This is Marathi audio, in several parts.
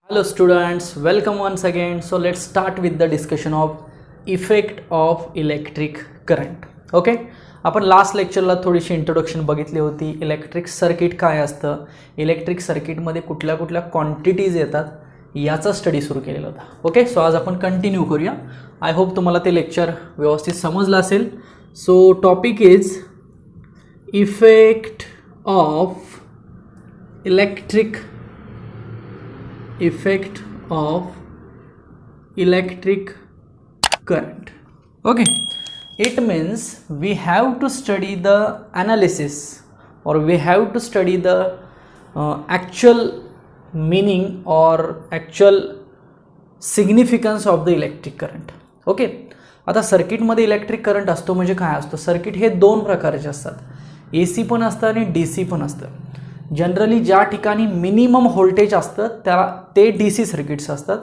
Hello students, welcome once again. So let's start with the discussion of effect of electric current. Okay, आपण लास्ट लेक्चरला थोडीशी इंट्रोडक्शन बघितली होती. इलेक्ट्रिक सर्किट काय असतं, इलेक्ट्रिक सर्किटमध्ये कुठल्या कुठल्या क्वांटिटीज येतात याचा स्टडी सुरू केलेला होता. ओके, सो आज आपण कंटिन्यू करूया. आय होप तुम्हाला ते लेक्चर व्यवस्थित समजलं असेल. So topic is effect of effect of electric current. Okay, it means we have to study the analysis or we have to study the actual meaning or actual significance of the electric current. Okay, आता सर्किटमध्ये इलेक्ट्रिक करंट असतो म्हणजे काय असतो, सर्किट हे दोन प्रकारचे असतात, AC पण असतं आणि DC पण असतं. जनरली ज्या ठिकाणी मिनिमम व्होल्टेज असतं त्याला ते DC सर्किट्स असतात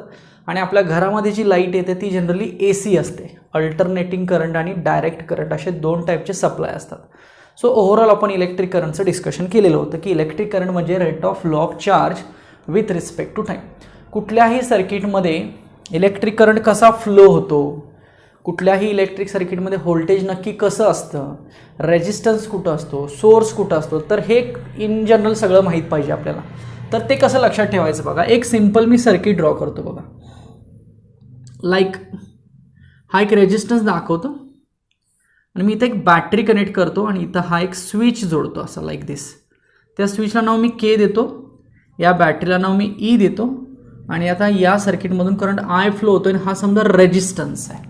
आणि आपल्या घरामध्ये जी लाईट येते ती जनरली AC असते. अल्टरनेटिंग करंट आणि डायरेक्ट करंट असे दोन टाईपचे सप्लाय असतात. सो ओव्हरऑल आपण इलेक्ट्रिक करंटचं डिस्कशन केलेलं होतं की इलेक्ट्रिक करंट म्हणजे rate of flow of charge with respect to time. कुठल्याही सर्किटमध्ये इलेक्ट्रिक करंट कसा फ्लो होतो, कुठल्याही इलेक्ट्रिक सर्किटमध्ये व्होल्टेज नक्की कसं असतं, रेजिस्टन्स कुठं असतो, सोर्स कुठं असतो, तर हे इन जनरल सगळं माहीत पाहिजे आपल्याला. तर ते कसं लक्षात ठेवायचं बघा. एक सिम्पल मी सर्किट ड्रॉ करतो बघा. लाईक हा एक रेजिस्टन्स दाखवतो आणि मी इथं एक बॅटरी कनेक्ट करतो आणि इथं हा एक स्विच जोडतो असं लाईक दिस. त्या स्विचला नाव मी के देतो, या बॅटरीला नाव मी ई देतो आणि आता या सर्किटमधून करंट आय फ्लो होतो आणि हा समजा रेजिस्टन्स आहे.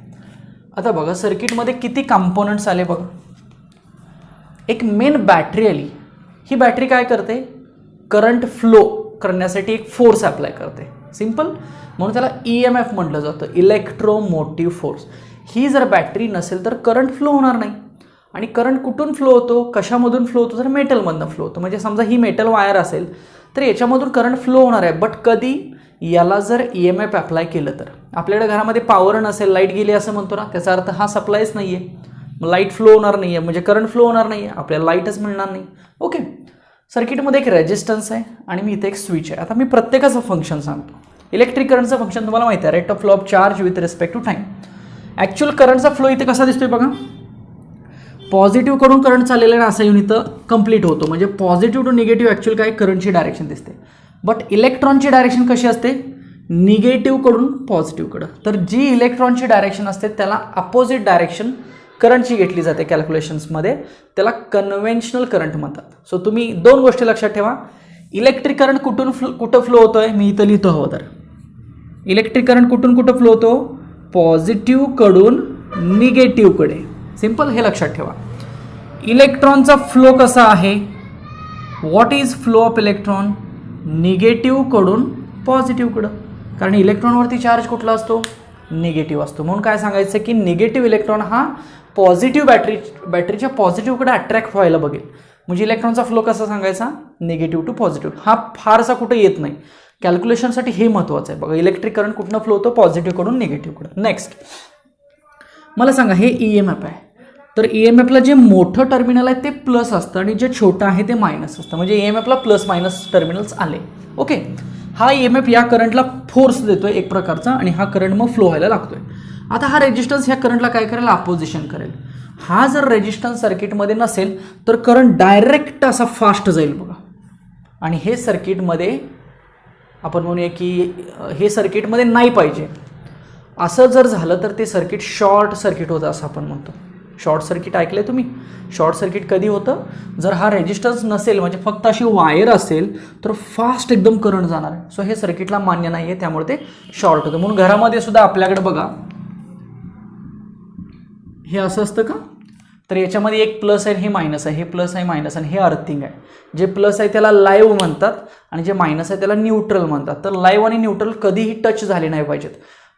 आता बघा सर्किटमध्ये किती कंपोनंट्स आले बघा. एक मेन बॅटरी आली. ही बॅटरी काय करते, करंट फ्लो करण्यासाठी एक फोर्स अप्लाय करते. सिंपल, म्हणून त्याला EMF म्हटलं जातं, इलेक्ट्रोमोटिव्ह फोर्स. ही जर बॅटरी नसेल तर करंट फ्लो होणार नाही. आणि करंट कुठून फ्लो होतो, कशामधून फ्लो होतो, तर मेटलमधून फ्लो होतो. म्हणजे समजा ही मेटल वायर असेल तर याच्यामधून करंट फ्लो होणार आहे. बट कधी, याला जर EMF अप्लाय केलं तर. आपल्याकडे घरामध्ये पॉवर नसेल, लाईट गेली असं म्हणतो ना, त्याचा अर्थ हा सप्लायच नाही आहे, लाईट फ्लो होणार नाही आहे, म्हणजे करंट फ्लो होणार नाही आहे, आपल्याला लाईटच मिळणार नाही. ओके, सर्किटमध्ये एक रेजिस्टन्स आहे आणि मी इथे एक स्विच आहे. आता मी प्रत्येकाचं फंक्शन सांगतो. इलेक्ट्रिक करंटचं फंक्शन तुम्हाला माहिती आहे, rate of flow of charge with respect to time. Actual करंटचा फ्लो इथे कसा दिसतोय बघा. पॉझिटिव्ह कडून करंट चाललेला आहे असं येऊन इथं कंप्लीट होतो. म्हणजे पॉझिटिव्ह टू निगेटिव्ह ॲक्च्युअल काय करंटची डायरेक्शन दिसते. बट इलेक्ट्रॉनची डायरेक्शन कशी असते, निगेटिव्हकडून पॉझिटिव्हकडं. तर जी इलेक्ट्रॉनची डायरेक्शन असते त्याला अपोजिट डायरेक्शन करंटची घेतली जाते कॅल्क्युलेशन्समध्ये, त्याला कन्व्हेन्शनल करंट म्हणतात. सो तुम्ही दोन गोष्टी लक्षात ठेवा. इलेक्ट्रिक करंट कुठं फ्लो होतो आहे, मी इथं लिहितो हवं तर. इलेक्ट्रिक करंट कुठं फ्लो होतो, पॉझिटिव्हकडून निगेटिव्हकडे. सिम्पल, हे लक्षात ठेवा. इलेक्ट्रॉनचा फ्लो कसा आहे, what is flow of electron, निगेटिव्हकडून पॉझिटिव्हकडं. कारण इलेक्ट्रॉनवरती चार्ज कुठला असतो, निगेटिव्ह असतो. म्हणून काय सांगायचं की निगेटिव्ह इलेक्ट्रॉन हा पॉझिटिव्ह बॅटरीच्या पॉझिटिव्हकडे अट्रॅक्ट व्हायला बघेल. म्हणजे इलेक्ट्रॉनचा फ्लो कसा सांगायचा, निगेटिव्ह टू पॉझिटिव्ह. हा फारसा कुठं येत नाही, कॅल्क्युलेशनसाठी हे महत्त्वाचं आहे बघा. इलेक्ट्रिक करंट कुठनं फ्लो होतो, पॉझिटिव्हकडून निगेटिव्हकडं. नेक्स्ट मला सांगा, हे EMF आहे. तर EMFला जे मोठं टर्मिनल आहे ते प्लस असतं आणि जे छोटं आहे ते मायनस असतं. म्हणजे EMFला प्लस मायनस टर्मिनल्स आले. ओके, हा EMF या करंटला फोर्स देतोय एक प्रकारचा आणि हा करंट मग फ्लो व्हायला लागतोय. आता हा रेजिस्टन्स ह्या करंटला काय करेल, अपोजिशन करेल. हा जर रेजिस्टन्स सर्किटमध्ये नसेल तर करंट डायरेक्ट असा फास्ट जाईल बघा. आणि हे सर्किटमध्ये आपण म्हणूया की हे सर्किटमध्ये नाही पाहिजे. असं जर झालं तर ते सर्किट शॉर्ट सर्किट होतं असं आपण म्हणतो. शॉर्ट सर्किट ऐकलंय तुम्ही. शॉर्ट सर्किट कधी होतं, जर हा रेजिस्टन्स नसेल, म्हणजे फक्त अशी वायर असेल तर फास्ट एकदम करंट जाणार आहे. सो हे सर्किटला मान्य नाही आहे, त्यामुळे ते शॉर्ट होतं. म्हणून घरामध्ये सुद्धा आपल्याकडे बघा हे असं असतं का, तर याच्यामध्ये एक प्लस आहे, हे मायनस आहे, हे प्लस आहे, मायनस आहे, हे अर्थिंग आहे. जे प्लस आहे त्याला लाईव्ह म्हणतात आणि जे मायनस आहे त्याला न्यूट्रल म्हणतात. तर लाईव्ह आणि न्यूट्रल कधीही टच झाले नाही पाहिजेत.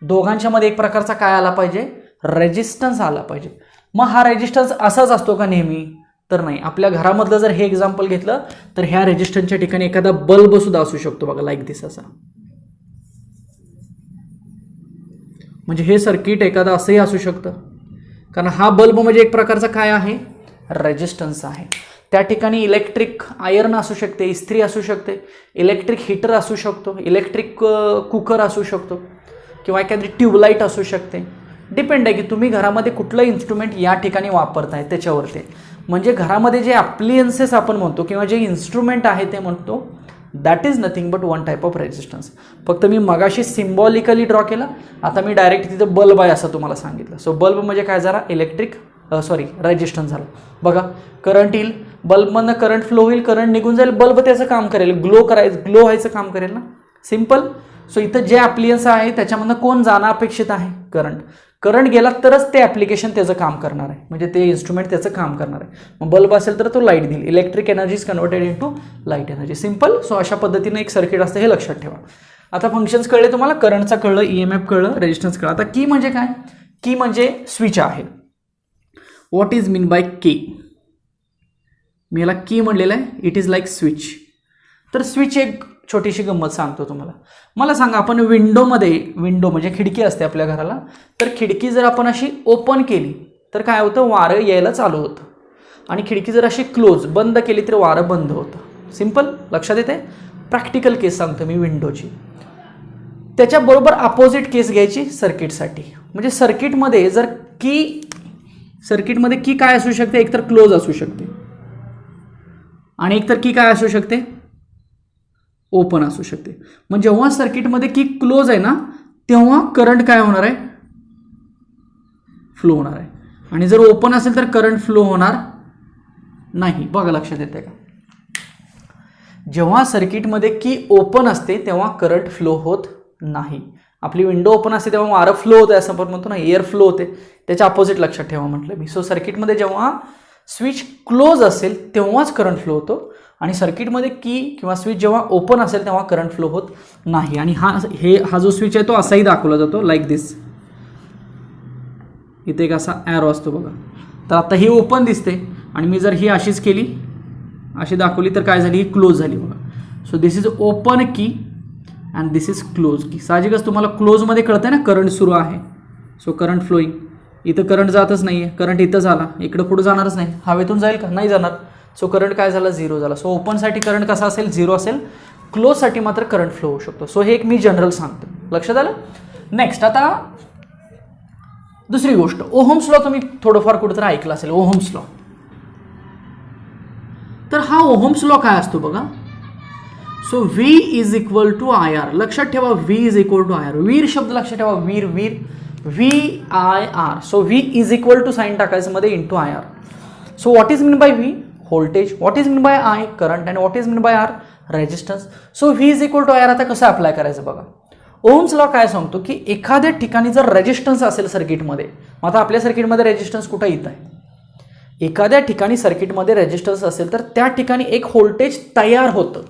दोघांच्या मध्ये एक प्रकारचा काय आला पाहिजे, रेजिस्टन्स आला पाहिजे. मग हा रेजिस्टन्स असाच असतो का नेहमी, तर नाही. आपल्या घरामधलं जर हे एक्झाम्पल घेतलं तर ह्या रेजिस्टन्सच्या ठिकाणी एखादा बल्ब सुद्धा असू शकतो बघा, लाईक दिस असा. म्हणजे हे सर्किट एखादा असंही असू शकतं, कारण हा बल्ब म्हणजे एक प्रकारचा काय आहे, रेजिस्टन्स आहे. त्या ठिकाणी इलेक्ट्रिक आयर्न असू शकते, इस्त्री असू शकते, इलेक्ट्रिक हीटर असू शकतो, इलेक्ट्रिक कुकर असू शकतो किंवा एखादी ट्यूबलाईट असू शकते. डिपेंड आहे की तुम्ही घरामध्ये कुठलं इन्स्ट्रुमेंट या ठिकाणी वापरताय त्याच्यावरती. म्हणजे घरामध्ये जे ॲप्लियन्सेस आपण म्हणतो किंवा जे इन्स्ट्रुमेंट आहे ते म्हणतो that is nothing but one type of resistance. फक्त मी मगाशी सिम्बॉलिकली ड्रॉ केलं, आता मी डायरेक्ट तिथं बल्ब आहे असं तुम्हाला सांगितलं. सो बल्ब म्हणजे काय झाला, इलेक्ट्रिक रेजिस्टन्स झाला. बघा करंट येईल, बल्बमधनं करंट फ्लो होईल, करंट निघून जाईल, बल्ब त्याचं काम करेल, ग्लो व्हायचं काम करेल ना, सिम्पल. सो इथं जे ॲप्लियन्स आहे त्याच्यामधनं कोण जाणं अपेक्षित आहे, करंट गेला तरच ते ॲप्लिकेशन त्याचं काम करणार आहे, म्हणजे ते इन्स्ट्रुमेंट त्याचं काम करणार आहे. मग बल्ब असेल तर तो लाईट देईल, electric energy is converted into light energy. Simple. So अशा पद्धतीने एक सर्किट असतं, हे लक्षात ठेवा. आता फंक्शन्स कळले तुम्हाला, करंटचा कळलं, EMF कळलं, रेजिस्टन्स कळलं. आता की म्हणजे काय, की म्हणजे स्विच आहे. व्हॉट इज मीन बाय की, मी याला की म्हणलेलं आहे, इट इज लाईक स्विच. तर स्विच एक छोटीशी गंमत सांगतो तुम्हाला. मला सांगा, आपण विंडो म्हणजे खिडकी असते आपल्या घराला, तर खिडकी जर आपण अशी ओपन केली तर काय होतं, वारं यायला चालू होतं. आणि खिडकी जर अशी बंद केली तर वारं बंद होतं. सिम्पल. लक्षात येते. प्रॅक्टिकल केस सांगतो मी विंडोची. त्याच्याबरोबर अपोजिट केस घ्यायची सर्किटसाठी. म्हणजे सर्किटमध्ये की काय असू शकते, एकतर क्लोज असू शकते आणि एकतर की काय असू शकते, ओपन असू शकते. मग जेव्हा सर्किटमध्ये की क्लोज आहे ना, तेव्हा करंट काय होणार आहे, फ्लो होणार आहे. आणि जर ओपन असेल तर करंट फ्लो होणार नाही. बघा लक्षात येते का, जेव्हा सर्किटमध्ये की ओपन असते तेव्हा करंट फ्लो होत नाही. आपली विंडो ओपन असते तेव्हा वारं फ्लो होतं, असं आपण म्हणतो ना, एअर फ्लो होते, त्याच्या अपोजिट लक्षात ठेवा म्हटलं मी. सो सर्किटमध्ये जेव्हा स्विच क्लोज असेल तेव्हाच करंट फ्लो होतो आणि सर्किटमध्ये की किंवा स्विच जेव्हा ओपन असेल तेव्हा करंट फ्लो होत नाही. आणि हा जो स्विच आहे तो असाही दाखवला जातो, लाईक दिस. इथे एक असा ॲरो असतो बघा. तर आता ही ओपन दिसते आणि मी जर ही अशीच केली, अशी दाखवली तर काय झाली, ही क्लोज झाली बघा. सो दिस इज ओपन की अँड दिस इज क्लोज की. साहजिकच तुम्हाला क्लोजमध्ये कळतंय ना करंट सुरू आहे. So current flowing. इथं करंट जातच नाही आहे, करंट इथं झाला, इकडं पुढं जाणारच नाही, हवेतून जाईल का, नाही जाणार. सो करंट काय झाला, 0 झाला. सो ओपनसाठी करंट कसा असेल, 0 असेल. क्लोजसाठी मात्र करंट फ्लो होऊ शकतो. सो हे एक मी जनरल सांगतो, लक्षात आलं. नेक्स्ट, आता दुसरी गोष्ट, ओहम्स लॉ तुम्ही थोडंफार कुठेतरी ऐकलं असेल, ओहम्स लॉ. तर हा ओहम्स लॉ काय असतो बघा. So V is equal to IR. लक्षात ठेवा, V is equal to IR. वीर शब्द लक्षात ठेवा, वीर VIR. So V is equal to sign टाकायचं मध्ये into IR. So what is mean by V, voltage. What is mean by I, current. And what is mean by R, resistance. So V is equal to IR. आता कसं अप्लाय करायचं बघा. ओहम्स लॉ काय सांगतो की एखाद्या ठिकाणी जर रेजिस्टन्स असेल सर्किटमध्ये, आता आपल्या सर्किटमध्ये रेजिस्टन्स कुठं येत आहे, एखाद्या ठिकाणी सर्किटमध्ये रेजिस्टन्स असेल तर त्या ठिकाणी एक व्होल्टेज तयार होतं.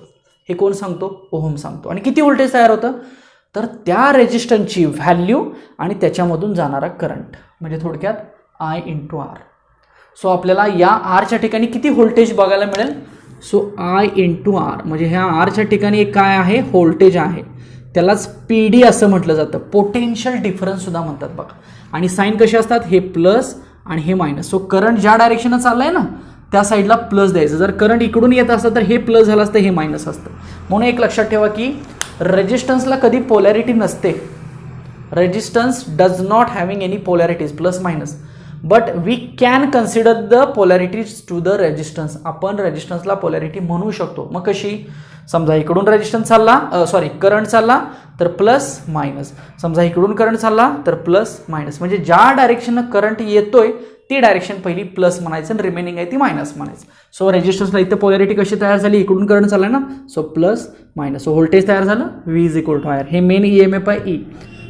हे कोण सांगतो, ओहम सांगतो. आणि किती व्होल्टेज तयार होतं, तर त्या रेजिस्टन्सची व्हॅल्यू आणि त्याच्यामधून जाणारा करंट, म्हणजे थोडक्यात I इंटू R. सो आपल्याला या आरच्या ठिकाणी किती व्होल्टेज बघायला मिळेल, सो I इंटू R. म्हणजे ह्या आरच्या ठिकाणी एक काय आहे, व्होल्टेज आहे. त्यालाच PD असं म्हटलं जातं, पोटेन्शियल डिफरन्स सुद्धा म्हणतात बघा. आणि साईन कसे असतात, हे प्लस आणि हे मायनस. सो करंट ज्या डायरेक्शनला चाललाय ना त्या साईडला प्लस द्यायचं. जर करंट इकडून येत असतं तर हे प्लस झालं असतं, हे मायनस असतं. म्हणून एक लक्षात ठेवा की रेजिस्टन्सला कधी पोलॅरिटी नसते. Resistance does not having any polarities, plus minus. But we can consider the polarities to the resistance. आपण रेजिस्टन्सला पोलॅरिटी म्हणू शकतो. मग कशी, समजा इकडून रेजिस्टन्स चालला, करंट चालला तर प्लस मायनस. समजा इकडून करंट चालला तर प्लस मायनस. म्हणजे ज्या डायरेक्शननं करंट येतोय ती डायरेक्शन पहिली प्लस म्हणायचं आणि रिमेनिंग आहे ती मायनस म्हणायचं. सो रेजिस्टन्सला इथं पोलॅरिटी कशी तयार झाली, इकडून करंट चालला ना, so plus minus. So voltage तयार झालं, V is equal to IR. हे मेन EMF आहे E.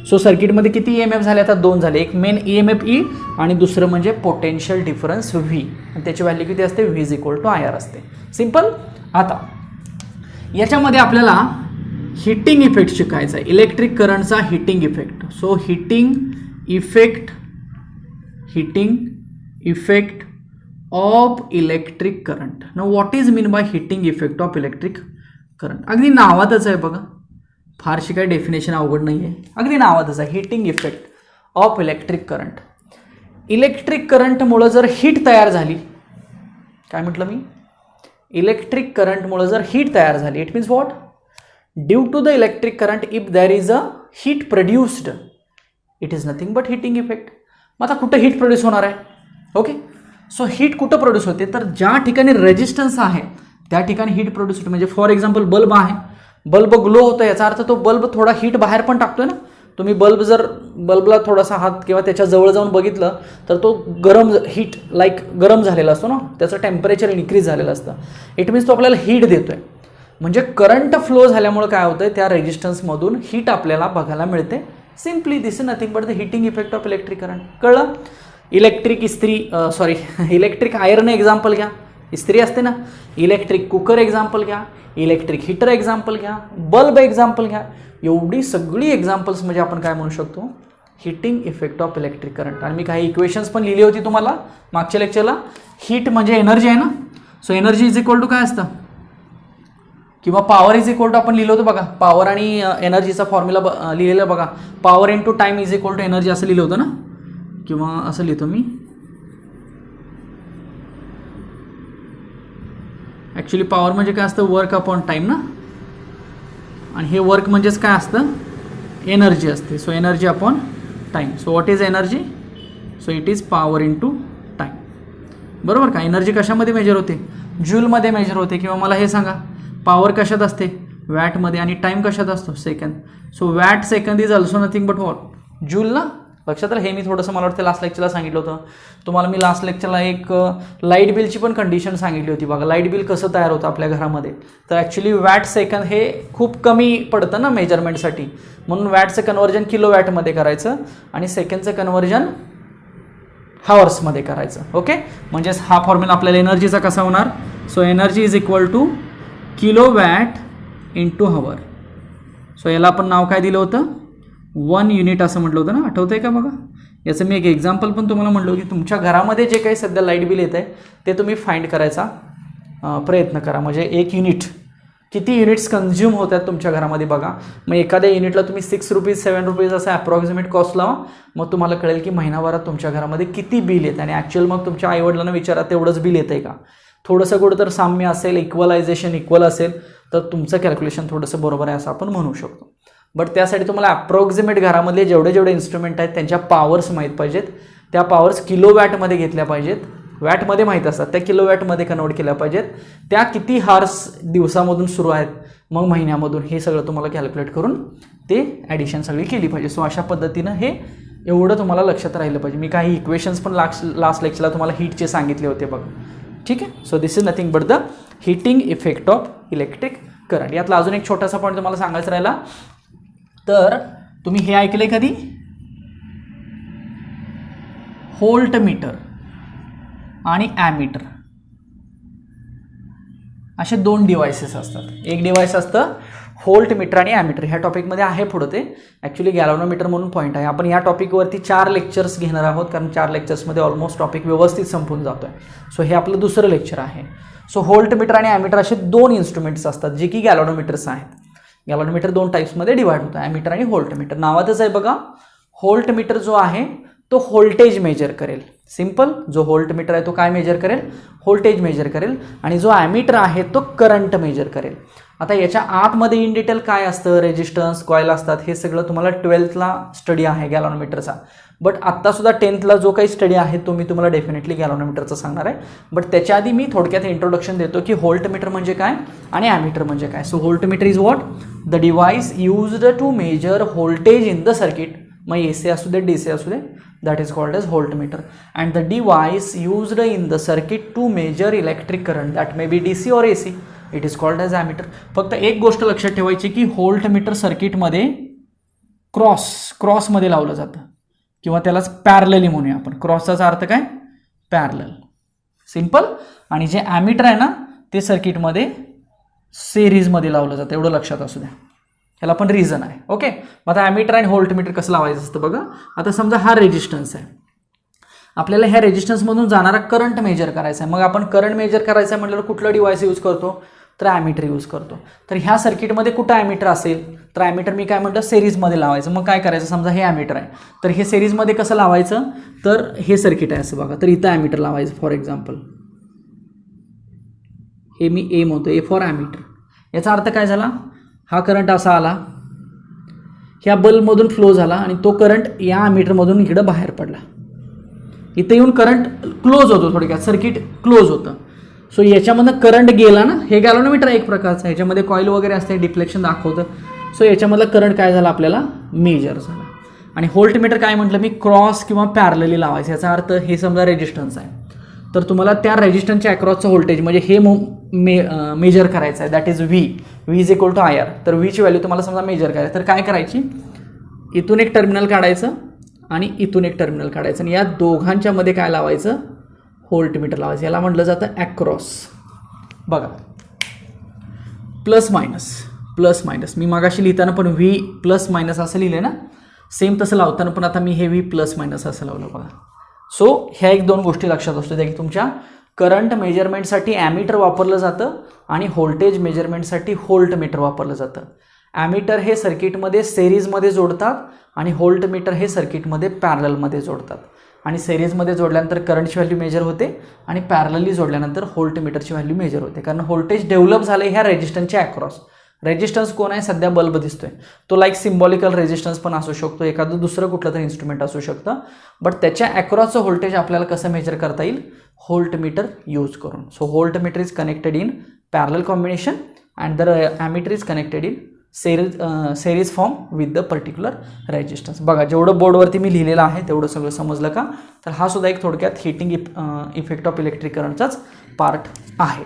सो सर्किटमध्ये किती EMF झाले, आता 2 झाले. एक मेन EMF E आणि दुसरं म्हणजे पोटेन्शियल डिफरन्स V. आणि त्याची व्हॅल्यू किती असते, V is equal to IR असते. सिम्पल. आता याच्यामध्ये आपल्याला हिटिंग इफेक्ट शिकायचा आहे, इलेक्ट्रिक करंटचा heating effect. So heating effect of electric current. Now what is mean by heating effect of electric current. अगदी नावातच आहे बघा, फारशी काही डेफिनेशन अवघड नाही आहे, अगदी नावातच आहे, heating effect of electric current. Electric करंटमुळं जर हीट तयार झाली, काय म्हटलं मी, इलेक्ट्रिक करंटमुळे जर हीट तयार झाली, it means what, due to the electric current if there is a heat produced, it is nothing but heating effect. मग आता कुठं हीट प्रोड्यूस होणार आहे? ओके, सो हीट कुठं प्रोड्यूस होते? तर ज्या ठिकाणी रेजिस्टन्स आहे त्या ठिकाणी हीट प्रोड्यूस होते. म्हणजे फॉर एक्झाम्पल बल्ब आहे, बल्ब ग्लो होतो, याचा अर्थ तो बल्ब थोडा हीट बाहेर पण टाकतोय ना. तुम्ही बल्बला थोडासा हात किंवा त्याच्या जवळ जाऊन बघितलं तर तो गरम, हीट लाईक गरम झालेला असतो ना, त्याचं टेम्परेचर इन्क्रीज झालेलं असतं. इट मीन्स तो आपल्याला हीट देतोय. म्हणजे करंट फ्लो झाल्यामुळे काय होतंय, त्या रेजिस्टन्समधून हीट आपल्याला बघायला मिळते. Simply this is nothing but the heating effect of electric current. कळलं? इलेक्ट्रिक आयर्न एक्झाम्पल घ्या, इस्त्री असते ना. इलेक्ट्रिक कुकर एक्झाम्पल घ्या, इलेक्ट्रिक हीटर एक्झाम्पल घ्या, बल्ब एक्झाम्पल घ्या. एवढी सगळी एक्झाम्पल्स म्हणजे आपण काय म्हणू शकतो, heating effect of electric current. आणि मी काही इक्वेशन्स पण लिहिली होती तुम्हाला मागच्या लेक्चरला. हीट म्हणजे एनर्जी आहे ना, so energy is equal to काय असतं, किंवा पॉवर इज इक्वल टू आपण लिहिलं होतं बघा. पॉवर आणि एनर्जीचा फॉर्म्युला लिहिलेला बघा. Power into time is equal to energy असं लिहिलं होतं ना, किंवा असं लिहितो मी. ॲक्च्युली पॉवर म्हणजे काय असतं, वर्क अपॉन टाईम ना, आणि हे वर्क म्हणजेच काय असतं, एनर्जी असते. So energy upon time. So what is energy? So it is power into time. बरोबर का? एनर्जी कशामध्ये मेजर होते? जूलमध्ये मेजर होते. किंवा मला हे सांगा, पॉवर कशात असते? वॅटमध्ये. आणि टाईम कशात असतो? Second. So watt second is also nothing but what, joule ना. लक्षात राहा, हे मी थोडंसं मला वाटतं लास्ट लेक्चरला सांगितलं होतं तुम्हाला. मी लास्ट लेक्चरला एक लाईट बिलची पण कंडिशन सांगितली होती बघा. लाईट बिल कसं तयार होतं आपल्या घरामध्ये. तर ॲक्च्युली वॅट सेकंद हे खूप कमी पडतं ना मेजरमेंटसाठी, म्हणून वॅटचं कन्वर्जन किलो वॅटमध्ये करायचं आणि सेकंडचं कन्वर्जन हावर्समध्ये करायचं. ओके, म्हणजेच हा फॉर्म्युला आपल्याला एनर्जीचा कसा होणार. So energy is equal to kilowatt into hour. So याला आपण नाव काय दिलं होतं, 1 युनिट असं म्हटलं होतं ना, आठवतं आहे का बघा. याचं मी एक एक्झाम्पल पण तुम्हाला म्हटलं की तुमच्या घरामध्ये जे काही सध्या लाईट बिल येत आहे ते तुम्ही फाइंड करायचा प्रयत्न करा. म्हणजे एक युनिट किती युनिट्स कन्झ्युम होत आहेत तुमच्या घरामध्ये बघा. मग एखाद्या युनिटला तुम्ही 6 रुपीज 7 रुपीज असं ॲप्रॉक्सिमेट कॉस्ट लावा. मग तुम्हाला कळेल की महिनाभरात तुमच्या घरामध्ये किती बिल येतं. आणि ॲक्च्युअल मग तुमच्या आईवडिलांना विचारा तेवढंच बिल येतं आहे का. थोडंसं कुठं तर साम्य असेल, इक्वलायझेशन इक्वल असेल तर तुमचं कॅल्क्युलेशन थोडंसं बरोबर आहे असं आपण म्हणू शकतो. बट त्यासाठी तुम्हाला ॲप्रॉक्सिमेट घरामधले जेवढे इन्स्ट्रुमेंट आहेत त्यांच्या पॉवर्स माहीत पाहिजेत. त्या पॉवर्स किलो वॅटमध्ये घेतल्या पाहिजेत. वॅटमध्ये माहीत असतात, त्या किलो वॅटमध्ये कन्वर्ट केल्या पाहिजेत. त्या किती हार्स दिवसामधून सुरू आहेत, मग महिन्यामधून, हे सगळं तुम्हाला कॅल्क्युलेट करून ते ॲडिशन सगळी केली पाहिजे. सो अशा पद्धतीनं हे एवढं तुम्हाला लक्षात राहिलं पाहिजे. मी काही इक्वेशन्स पण लास्ट लेक्चरला तुम्हाला हीटचे सांगितले होते बघ. ठीक आहे. So this is nothing but the heating effect of electric current. यातला अजून एक छोटासा पॉईंट तुम्हाला सांगायचा राहिला. तर तुम्ही हे ऐकलंय कधी, व्होल्ट मीटर आणि ॲमीटर असे 2 डिव्हाइसेस असतात. एक डिव्हाइस असतं व्होल्ट मीटर आणि ॲमीटर. ह्या टॉपिकमध्ये आहे पुढं ते ॲक्च्युली गॅल्व्हनोमीटर म्हणून पॉईंट आहे. आपण या टॉपिकवरती 4 लेक्चर्स घेणार आहोत, कारण 4 लेक्चर्समध्ये ऑलमोस्ट टॉपिक व्यवस्थित संपून जातो आहे. सो हे आपलं दुसरं लेक्चर आहे. सो व्होल्ट मीटर आणि ॲमीटर असे 2 इन्स्ट्रुमेंट्स असतात जे की गॅल्व्हनोमीटर्स आहेत. गॅल्व्हनोमीटर 2 टाइप्समध्ये डिवाइड होतं, ॲमीटर आणि व्होल्ट मीटर. नावातच आहे बघा, व्होल्ट मीटर जो आहे तो व्होल्टेज मेजर करेल. सिंपल, जो व्होल्ट मीटर आहे तो काय मेजर करेल, व्होल्टेज मेजर करेल. आणि जो ॲमीटर आहे तो करंट मेजर करेल. आता याच्या आतमध्ये इन डिटेल काय असतं, रेजिस्टन्स, कॉईल असतात, हे सगळं तुम्हाला 12थला स्टडी आहे गॅल्व्हनोमीटरचा. बट आत्तासुद्धा 10थला जो काही स्टडी आहे तो मी तुम्हाला डेफिनेटली गॅल्व्हनोमीटरचा सांगणार आहे. बट त्याच्या आधी मी थोडक्यात इंट्रोडक्शन देतो की व्होल्ट मीटर म्हणजे काय आणि ॲमीटर म्हणजे काय. So voltmeter is what, the device used to measure voltage in the circuit. मग AC असू दे, DC असू दे, that is called as voltmeter. And the device used in the circuit to measure electric current, that may be DC or AC, it is called as ammeter. फक्त एक गोष्ट लक्षात ठेवायची की व्होल्ट मीटर सर्किटमध्ये क्रॉसमध्ये लावलं जातं, किंवा त्यालाच पॅरलली म्हणूया आपण. क्रॉसचा अर्थ काय, पॅरलल, सिंपल. आणि जे ॲमीटर आहे ना ते सर्किटमध्ये सिरीजमध्ये लावलं जातं, एवढं लक्षात असू द्या. ह्याला पण रिझन आहे. ओके, मग आता ॲमीटर आणि व्होल्ट मीटर कसं लावायचं असतं बघा. आता समजा हा रेजिस्टन्स आहे, आपल्याला ह्या रेजिस्टन्समधून जाणारा करंट मेजर करायचा आहे. मग आपण करंट मेजर करायचं आहे म्हटल्यावर कुठलं डिव्हाइस यूज करतो, तर ॲमीटर यूज करतो. तर ह्या सर्किटमध्ये कुठं ॲमीटर असेल, तर ॲमीटर मी काय म्हटलं, सिरीजमध्ये लावायचं. मग काय करायचं, समजा हे ॲमीटर आहे तर हे सिरीजमध्ये कसं लावायचं, तर हे सर्किट आहे असं बघा, तर इथं ॲमीटर लावायचं. फॉर एक्झाम्पल हे मी ए म्हणतो, ए फॉर ॲमीटर. याचा अर्थ काय झाला, हा करंट असा आला, ह्या बल्बमधून फ्लो झाला आणि तो करंट या ॲमीटरमधून इकडं बाहेर पडला. इथं येऊन करंट क्लोज होतो, थोडक्यात सर्किट क्लोज होतं. सो याच्यामधनं करंट गेला ना, हे गॅलोनोमीटर एक प्रकारचं, ह्याच्यामध्ये कॉईल वगैरे असते, डिफ्लेक्शन दाखवतं. सो याच्यामधला करंट काय झाला आपल्याला मेजर झाला. आणि व्होल्टमीटर काय म्हटलं मी, क्रॉस किंवा पॅरलली लावायचं. याचा अर्थ हे समजा रेजिस्टन्स आहे, तर तुम्हाला त्या रेजिस्टन्सच्या अक्रॉसचं व्होल्टेज म्हणजे हे मेजर करायचं आहे, that is V. V is equal to I R. तर व्हीची व्हॅल्यू तुम्हाला समजा मेजर करायचं, तर काय करायची, इथून एक टर्मिनल काढायचं आणि इथून एक टर्मिनल काढायचं आणि या दोघांच्या मध्ये काय लावायचं, व्होल्टमीटर लावायचं. याला म्हटलं जातं ॲक्रॉस. बघा प्लस मायनस मी मागाशी लिहिताना पण व्ही प्लस मायनस असं लिहिलं ना, सेम तसं लावताना पण आता मी हे व्ही प्लस मायनस असं लावलं बघा. सो ह्या एक दोन गोष्टी लक्षात असू द्या की तुमच्या करंट मेजरमेंटसाठी ॲमीटर वापरलं जातं आणि व्होल्टेज मेजरमेंटसाठी व्होल्टमीटर वापरलं जातं. ॲमीटर हे सर्किटमध्ये सेरीजमध्ये जोडतात आणि व्होल्टमीटर हे सर्किटमध्ये पॅरललमध्ये जोडतात. आणि सेरीजमध्ये जोडल्यानंतर करंटची व्हॅल्यू मेजर होते आणि पॅरलली जोडल्यानंतर व्होल्टमीटरची व्हॅल्यू मेजर होते. कारण व्होल्टेज डेव्हलप झाले ह्या रेजिस्टन्सच्या अक्रॉस. रेजिस्टन्स कोण आहे, सध्या बल्ब दिसतोय तो, लाईक सिम्बॉलिकल रेजिस्टन्स पण असू शकतो, एखादं दुसरं कुठलं तरी इन्स्ट्रुमेंट असू शकतं. बट त्याच्या अक्रॉसचं व्होल्टेज आपल्याला कसं मेजर करता येईल, व्होल्टमीटर यूज करून. So voltmeter is connected in parallel combination and the ammeter is connected in series form with the particular resistance. बघा जेवढं बोर्डवरती मी लिहिलेलं आहे तेवढं सगळं समजलं का. तर हा सुद्धा एक थोडक्यात हिटिंग इफेक्ट ऑफ इलेक्ट्रिक करंटचाच पार्ट आहे.